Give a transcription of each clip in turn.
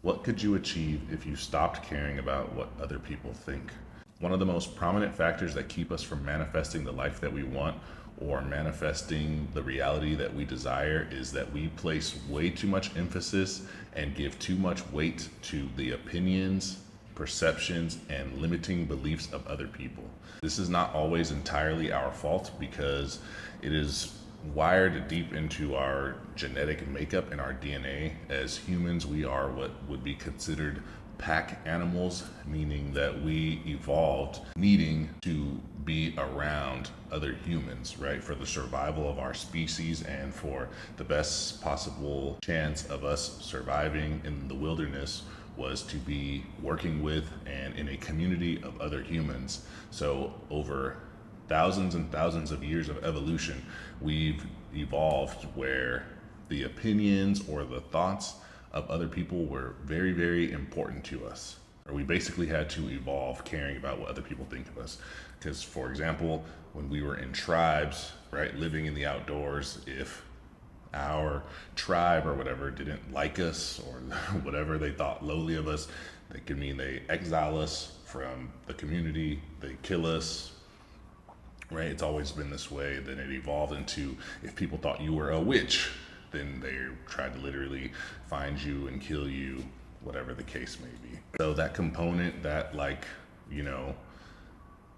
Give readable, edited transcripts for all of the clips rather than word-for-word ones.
What could you achieve if you stopped caring about what other people think? One of the most prominent factors that keep us from manifesting the life that we want or manifesting the reality that we desire is that we place way too much emphasis and give too much weight to the opinions, perceptions, and limiting beliefs of other people. This is not always entirely our fault because it is wired deep into our genetic makeup and our DNA. As humans, we are what would be considered pack animals, meaning that we evolved needing to be around other humans, right? For the survival of our species and for the best possible chance of us surviving in the wilderness was to be working with and in a community of other humans. So over thousands and thousands of years of evolution, we've evolved where the opinions or the thoughts of other people were very, very important to us. Or we basically had to evolve caring about what other people think of us. Because, for example, when we were in tribes, right, living in the outdoors, if our tribe or whatever didn't like us or whatever they thought lowly of us, that could mean they exile us from the community, they kill us, right? It's always been this way. Then it evolved into if people thought you were a witch, then they tried to literally find you and kill you, whatever the case may be. So that component, that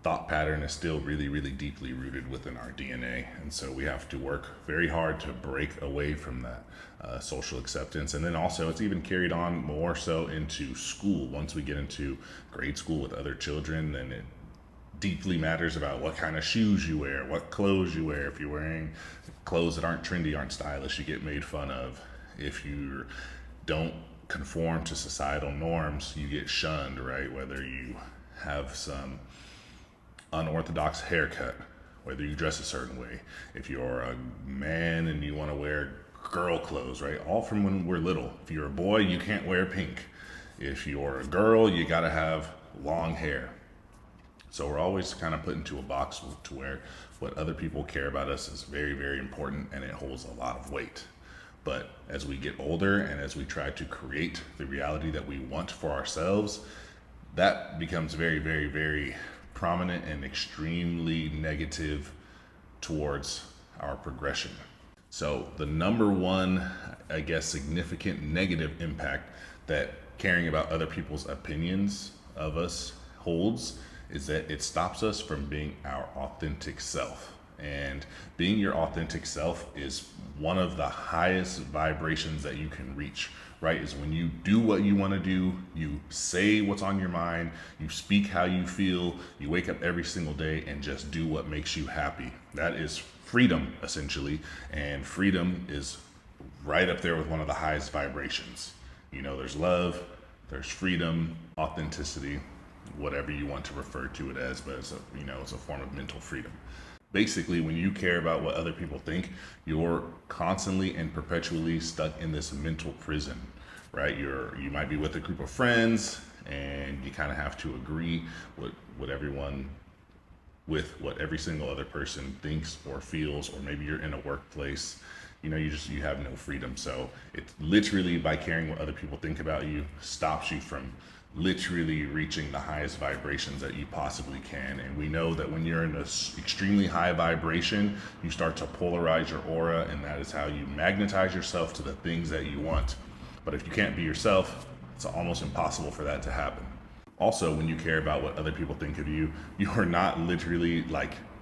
thought pattern is still really, really deeply rooted within our DNA. And so we have to work very hard to break away from that social acceptance. And then also it's even carried on more so into school. Once we get into grade school with other children, then it deeply matters about what kind of shoes you wear, what clothes you wear. If you're wearing clothes that aren't trendy, aren't stylish, you get made fun of. If you don't conform to societal norms, you get shunned, right? Whether you have some unorthodox haircut, whether you dress a certain way, if you're a man and you want to wear girl clothes, right? All from when we're little. If you're a boy, you can't wear pink. If you're a girl, you got to have long hair. So we're always kind of put into a box to where what other people care about us is very, very important and it holds a lot of weight. But as we get older and as we try to create the reality that we want for ourselves, that becomes very, very, very prominent and extremely negative towards our progression. So the number one, I guess, significant negative impact that caring about other people's opinions of us holds is that it stops us from being our authentic self. And being your authentic self is one of the highest vibrations that you can reach, right? Is when you do what you want to do, you say what's on your mind, you speak how you feel, you wake up every single day and just do what makes you happy. That is freedom, essentially. And freedom is right up there with one of the highest vibrations. There's love, there's freedom, authenticity, whatever you want to refer to it as, but it's a form of mental freedom. Basically, when you care about what other people think, you're constantly and perpetually stuck in this mental prison, right? You might be with a group of friends and you kind of have to agree with what every single other person thinks or feels, or maybe you're in a workplace, you have no freedom. So it's literally by caring what other people think about you stops you from literally reaching the highest vibrations that you possibly can. And we know that when you're in an extremely high vibration, you start to polarize your aura, and that is how you magnetize yourself to the things that you want. But if you can't be yourself, it's almost impossible for that to happen. Also, when you care about what other people think of you, you are not literally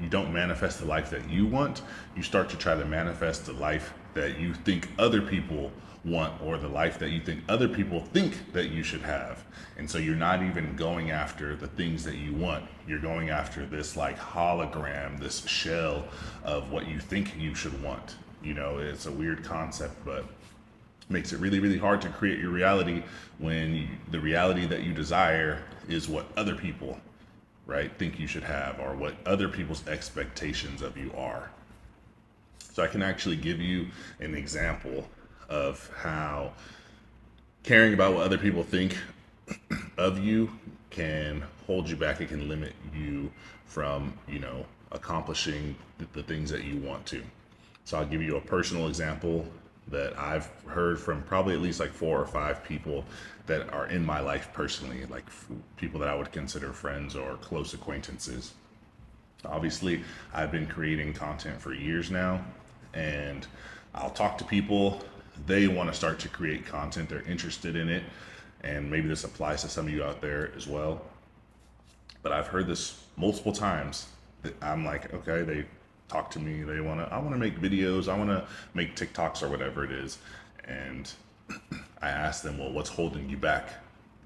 you don't manifest the life that you want. You start to try to manifest the life that you think other people want, or the life that you think other people think that you should have. And so you're not even going after the things that you want. You're going after this hologram, this shell of what you think you should want. It's a weird concept, but makes it really, really hard to create your reality when the reality that you desire is what other people, right, think you should have, or what other people's expectations of you are. So I can actually give you an example of how caring about what other people think of you can hold you back. It can limit you from, accomplishing the things that you want to. So I'll give you a personal example that I've heard from probably at least like 4 or 5 people that are in my life personally, like people that I would consider friends or close acquaintances. Obviously, I've been creating content for years now, and I'll talk to people. They want to start to create content, they're interested in it, and maybe this applies to some of you out there as well. But I've heard this multiple times that I'm like, okay, they talk to me, I want to make videos, I want to make TikToks or whatever it is. And I ask them, well, what's holding you back?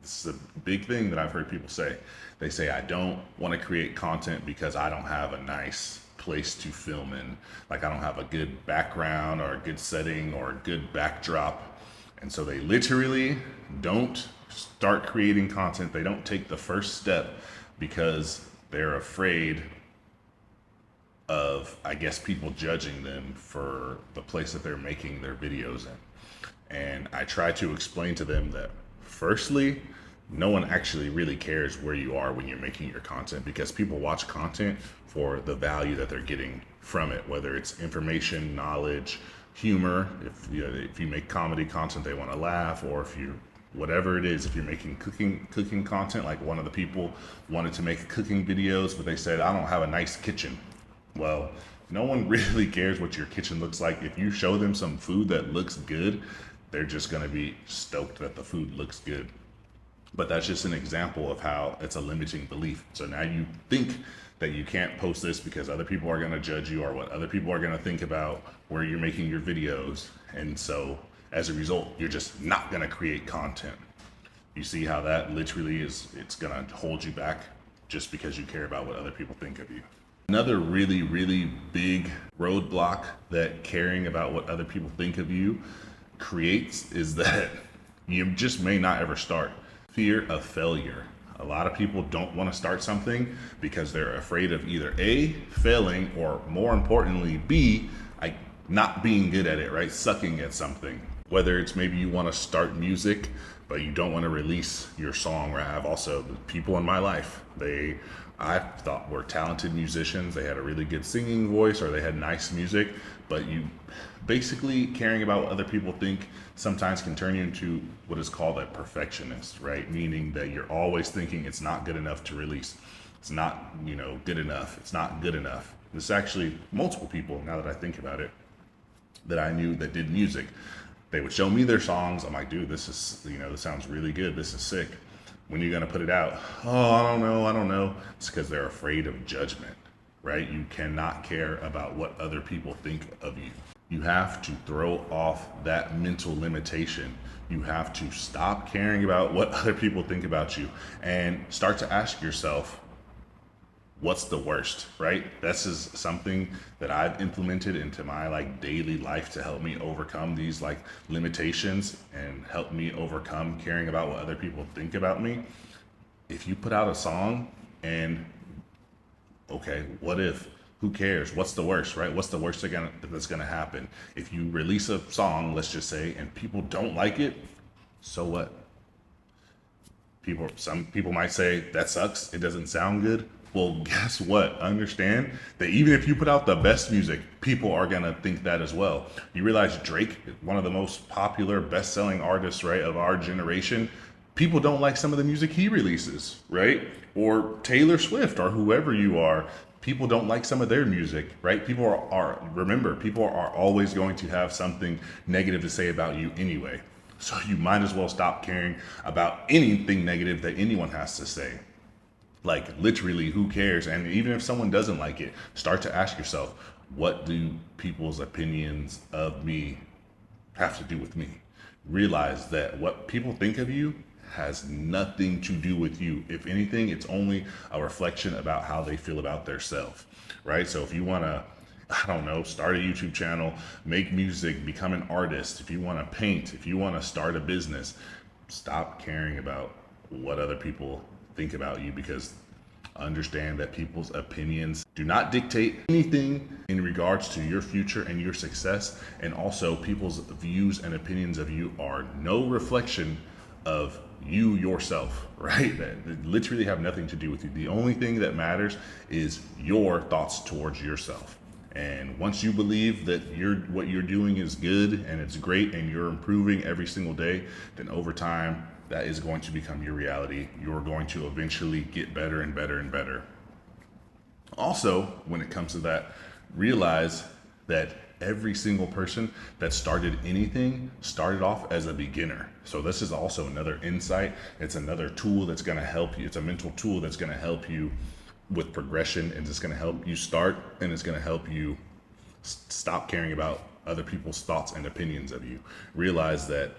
This is a big thing that I've heard people say. They say, I don't want to create content because I don't have a nice place to film in. Like, I don't have a good background or a good setting or a good backdrop. And so they literally don't start creating content. They don't take the first step because they're afraid of, I guess, people judging them for the place that they're making their videos in. And I try to explain to them that, firstly, no one actually really cares where you are when you're making your content, because people watch content for the value that they're getting from it, whether it's information, knowledge, humor. If you make comedy content, they want to laugh, or if you whatever it is, if you're making cooking content, like one of the people wanted to make cooking videos, but they said, I don't have a nice kitchen. Well, no one really cares what your kitchen looks like. If you show them some food that looks good, they're just going to be stoked that the food looks good. But that's just an example of how it's a limiting belief. So now you think that you can't post this because other people are going to judge you, or what other people are going to think about where you're making your videos. And so as a result, you're just not going to create content. You see how that literally it's going to hold you back just because you care about what other people think of you. Another really, really big roadblock that caring about what other people think of you creates is that you just may not ever start. Fear of failure. A lot of people don't want to start something because they're afraid of either A, failing, or more importantly, B, like not being good at it, right? Sucking at something. Whether it's maybe you want to start music, but you don't want to release your song. Right? I have also people in my life, I thought were talented musicians. They had a really good singing voice, or they had nice music, but you basically caring about what other people think sometimes can turn you into what is called a perfectionist, right? Meaning that you're always thinking it's not good enough to release. It's not, good enough. It's not good enough. There's actually multiple people, now that I think about it, that I knew that did music. They would show me their songs. I'm like, dude, this sounds really good. This is sick. When are you going to put it out? Oh, I don't know. It's because they're afraid of judgment, right? You cannot care about what other people think of you. You have to throw off that mental limitation. You have to stop caring about what other people think about you and start to ask yourself, what's the worst, right? This is something that I've implemented into my daily life to help me overcome these limitations and help me overcome caring about what other people think about me. If you put out a song and okay, what if? Who cares? What's the worst, right? What's the worst that's gonna happen? If you release a song, let's just say, and people don't like it, so what? Some people might say that sucks. It doesn't sound good. Well, guess what? Understand that even if you put out the best music, people are gonna think that as well. You realize Drake, one of the most popular, best-selling artists, right, of our generation, people don't like some of the music he releases, right? Or Taylor Swift, or whoever you are, people don't like some of their music, right? Remember, people are always going to have something negative to say about you anyway. So you might as well stop caring about anything negative that anyone has to say. Literally, who cares? And even if someone doesn't like it, start to ask yourself, what do people's opinions of me have to do with me? Realize that what people think of you has nothing to do with you. If anything, it's only a reflection about how they feel about themselves, right? So if you want to, start a YouTube channel, make music, become an artist, if you want to paint, if you want to start a business, stop caring about what other people think about you, because understand that people's opinions do not dictate anything in regards to your future and your success. And also, people's views and opinions of you are no reflection of you yourself, right? That literally have nothing to do with you. The only thing that matters is your thoughts towards yourself. And once you believe that what you're doing is good and it's great and you're improving every single day, then over time that is going to become your reality. You're going to eventually get better and better and better. Also, when it comes to that, realize that every single person that started anything started off as a beginner. So this is also another insight. It's another tool that's going to help you. It's a mental tool that's going to help you with progression, and it's going to help you start, and it's going to help you stop caring about other people's thoughts and opinions of you. Realize that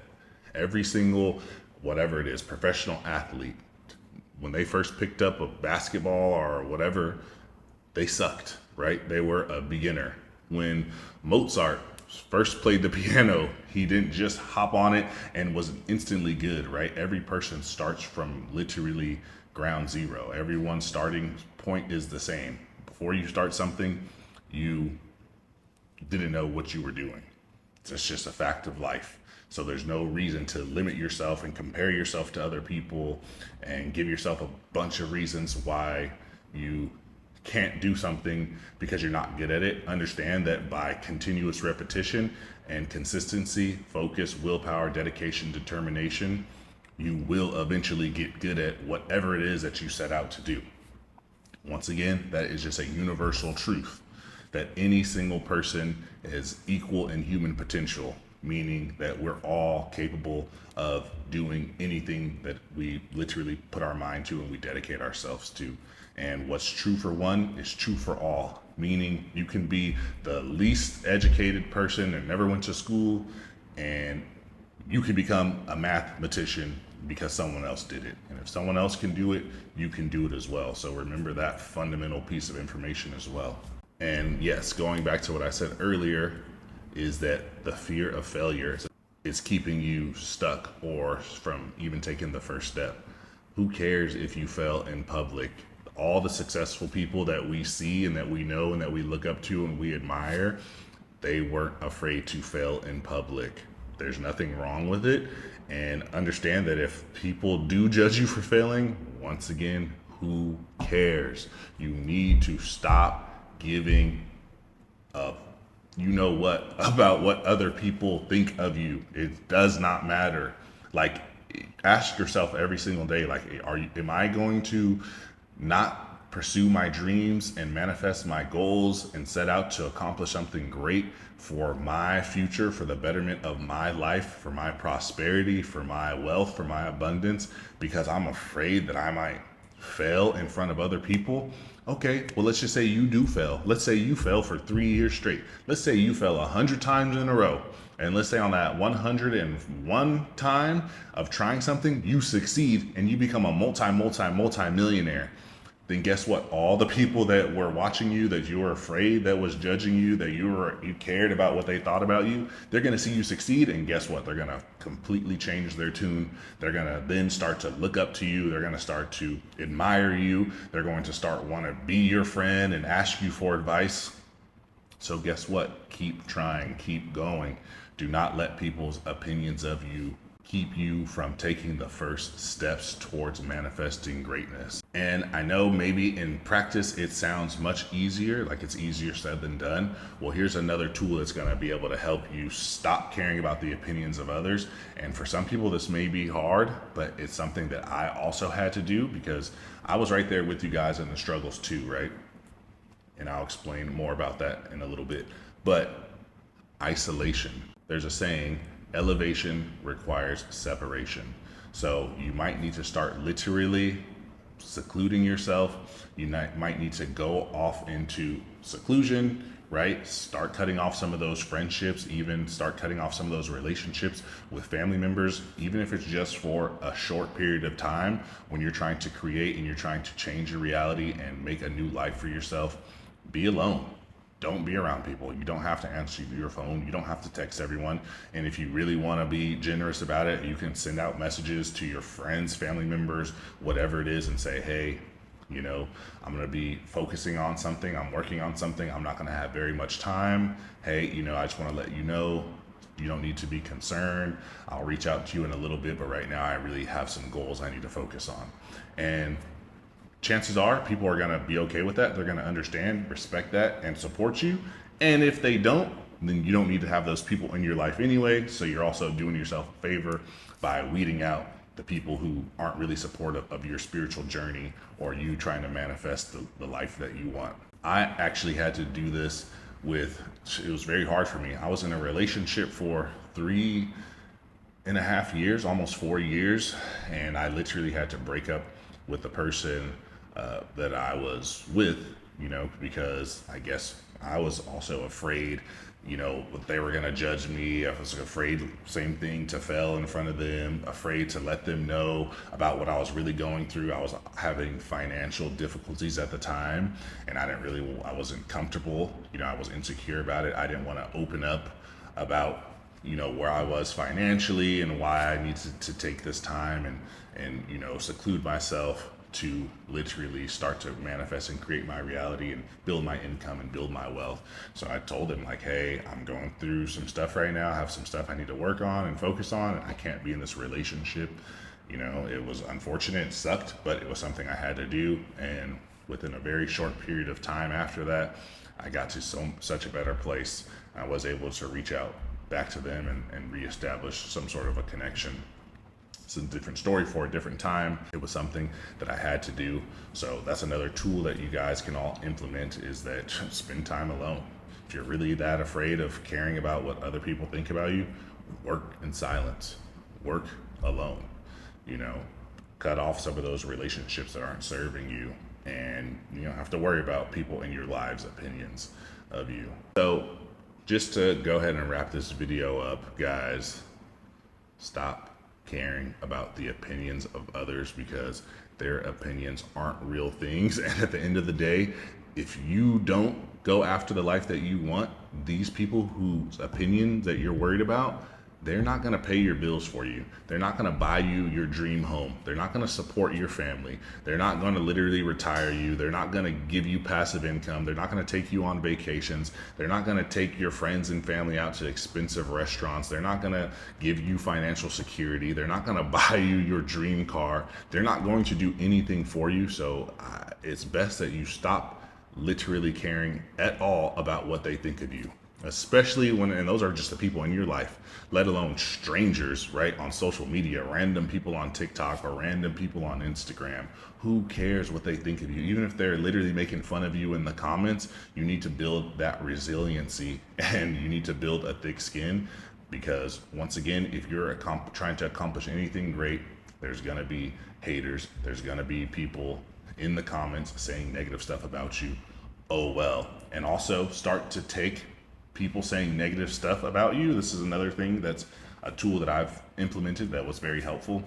every single, whatever it is, professional athlete, when they first picked up a basketball or whatever, they sucked, right? They were a beginner. When Mozart first played the piano, he didn't just hop on it and was instantly good, right? Every person starts from literally ground zero. Everyone's starting point is the same. Before you start something, you didn't know what you were doing. It's just a fact of life. So there's no reason to limit yourself and compare yourself to other people and give yourself a bunch of reasons why you can't do something because you're not good at it. Understand that by continuous repetition and consistency, focus, willpower, dedication, determination, you will eventually get good at whatever it is that you set out to do. Once again, that is just a universal truth that any single person is equal in human potential, meaning that we're all capable of doing anything that we literally put our mind to and we dedicate ourselves to. And what's true for one is true for all, meaning you can be the least educated person that never went to school and you can become a mathematician because someone else did it. And if someone else can do it, you can do it as well. So remember that fundamental piece of information as well. And yes, going back to what I said earlier, is that the fear of failure is keeping you stuck or from even taking the first step. Who cares if you fail in public? All the successful people that we see and that we know and that we look up to and we admire, they weren't afraid to fail in public. There's nothing wrong with it. And understand that if people do judge you for failing, once again, who cares? You need to stop giving up you know what about what other people think of you. It does not matter. Like, ask yourself every single day, like, am I going to not pursue my dreams and manifest my goals and set out to accomplish something great for my future, for the betterment of my life, for my prosperity, for my wealth, for my abundance, because I'm afraid that I might fail in front of other people? Okay, well, let's just say you do fail. Let's say you fail for 3 years straight. Let's say you fail 100 times in a row. And let's say on that 101 time of trying something, you succeed and you become a multi-millionaire. Then guess what? All the people that were watching you, that you were afraid, that was judging you, that you cared about what they thought about you, they're going to see you succeed, and guess what? They're going to completely change their tune. They're going to then start to look up to you. They're going to start to admire you. They're going to start want to be your friend and ask you for advice. So guess what? Keep trying, keep going. Do not let people's opinions of you keep you from taking the first steps towards manifesting greatness. And I know maybe in practice it sounds much easier, like it's easier said than done. Well, here's another tool that's going to be able to help you stop caring about the opinions of others. And for some people this may be hard, but it's something that I also had to do because I was right there with you guys in the struggles too, right? And I'll explain more about that in a little bit. But isolation. There's a saying, elevation requires separation. So you might need to start literally secluding yourself. You might need to go off into seclusion, right? Start cutting off some of those friendships, even start cutting off some of those relationships with family members, even if it's just for a short period of time when you're trying to create and you're trying to change your reality and make a new life for yourself. Be alone. Don't be around people. You don't have to answer your phone. You don't have to text everyone. And if you really want to be generous about it, you can send out messages to your friends, family members, whatever it is, and say, hey, I'm going to be focusing on something. I'm working on something. I'm not going to have very much time. Hey, I just want to let you know, you don't need to be concerned. I'll reach out to you in a little bit, but right now I really have some goals I need to focus on. And chances are people are going to be okay with that. They're going to understand, respect that, and support you. And if they don't, then you don't need to have those people in your life anyway. So you're also doing yourself a favor by weeding out the people who aren't really supportive of your spiritual journey or you trying to manifest the life that you want. I actually had to do this it was very hard for me. I was in a relationship for 3.5 years, almost 4 years, and I literally had to break up with the person that I was with, because I guess I was also afraid, what they were going to judge me. I was afraid, same thing, to fail in front of them, afraid to let them know about what I was really going through. I was having financial difficulties at the time, and I wasn't comfortable. I was insecure about it. I didn't want to open up about where I was financially and why I needed to take this time and seclude myself to literally start to manifest and create my reality and build my income and build my wealth. So I told him, like, hey, I'm going through some stuff right now. I have some stuff I need to work on and focus on, and I can't be in this relationship. It was unfortunate, it sucked, but it was something I had to do. And within a very short period of time after that, I got to such a better place. I was able to reach out back to them and reestablish some sort of a connection. It's a different story for a different time. It was something that I had to do. So that's another tool that you guys can all implement, is that spend time alone. If you're really that afraid of caring about what other people think about you, work in silence, work alone, cut off some of those relationships that aren't serving you, and you don't have to worry about people in your lives' opinions of you. So just to go ahead and wrap this video up, guys, stop caring about the opinions of others, because their opinions aren't real things. And at the end of the day, if you don't go after the life that you want, these people whose opinions that you're worried about, they're not going to pay your bills for you. They're not going to buy you your dream home. They're not going to support your family. They're not going to literally retire you. They're not going to give you passive income. They're not going to take you on vacations. They're not going to take your friends and family out to expensive restaurants. They're not going to give you financial security. They're not going to buy you your dream car. They're not going to do anything for you. So it's best that you stop literally caring at all about what they think of you. Especially and those are just the people in your life, let alone strangers, right? On social media, random people on TikTok or random people on Instagram. Who cares what they think of you? Even if they're literally making fun of you in the comments, you need to build that resiliency and you need to build a thick skin, because once again, if you're trying to accomplish anything great, there's gonna be haters. There's gonna be people in the comments saying negative stuff about you. Oh well. And also start to take people saying negative stuff about you. This is another thing that's a tool that I've implemented that was very helpful.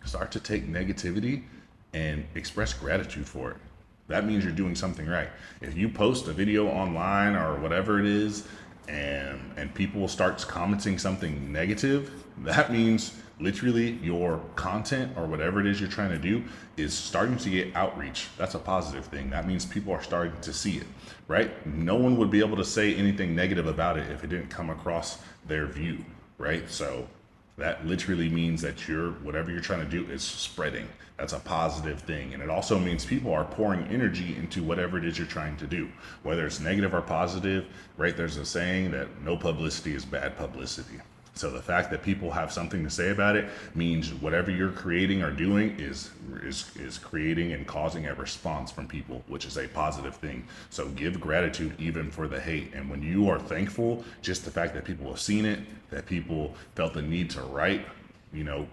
Start to take negativity and express gratitude for it. That means you're doing something right. If you post a video online or whatever it is, and people start commenting something negative, that means literally your content or whatever it is you're trying to do is starting to get outreach. That's a positive thing. That means people are starting to see it, right? No one would be able to say anything negative about it if it didn't come across their view, right? So that literally means that whatever you're trying to do is spreading. That's a positive thing. And it also means people are pouring energy into whatever it is you're trying to do, whether it's negative or positive, right? There's a saying that no publicity is bad publicity. So the fact that people have something to say about it means whatever you're creating or doing is creating and causing a response from people, which is a positive thing. So give gratitude even for the hate. And when you are thankful, just the fact that people have seen it, that people felt the need to write,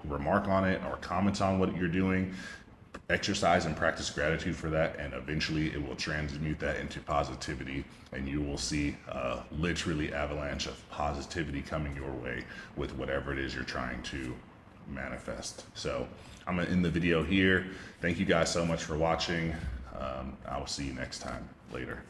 remark on it or comment on what you're doing, exercise and practice gratitude for that, and eventually it will transmute that into positivity, and you will see literally avalanche of positivity coming your way with whatever it is you're trying to manifest. So I'm gonna end the video here. Thank you guys so much for watching. I will see you next time. Later.